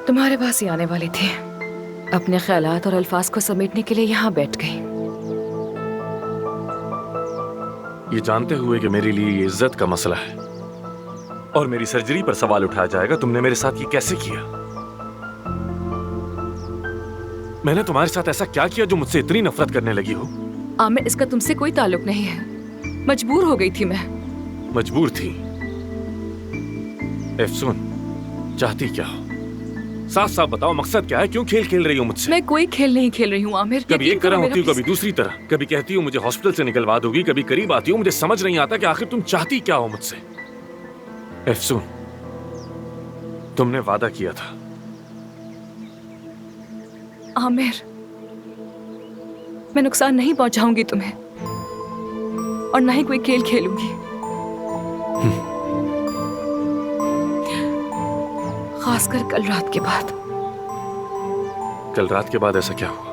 तुम्हारे पास ही आने वाली थी। अपने ख्यालात और अल्फाज को समेटने के लिए यहाँ बैठ गई। ये जानते हुए कि मेरे लिए ये इज्जत का मसला है और मेरी सर्जरी पर सवाल उठाया जाएगा, तुमने मेरे साथ ये कैसे किया? मैंने तुम्हारे साथ ऐसा क्या किया जो मुझसे इतनी नफरत करने लगी हो? आमिर, इसका तुमसे कोई ताल्लुक नहीं है। मजबूर हो गई थी मैं। मजबूर थी? एफसून, चाहती क्या हो? साफ साफ बताओ, मकसद क्या है? क्यों खेल खेल रही हो मुझसे? मैं कोई खेल नहीं खेल रही हूँ आमिर। कभी एक तरह होती हो, कभी दूसरी तरह। कभी कहती हो मुझे हॉस्पिटल से निकलवा दोगी, कभी करीब आती हो। मुझे समझ नहीं आता कि आखिर तुम चाहती क्या हो मुझसे। एफसून, तुमने वादा किया था। आमिर, मैं नुकसान नहीं पहुंचाऊंगी तुम्हें और ना ही कोई खेल खेलूंगी। खासकर कल रात के बाद। कल रात के बाद ऐसा क्या हुआ?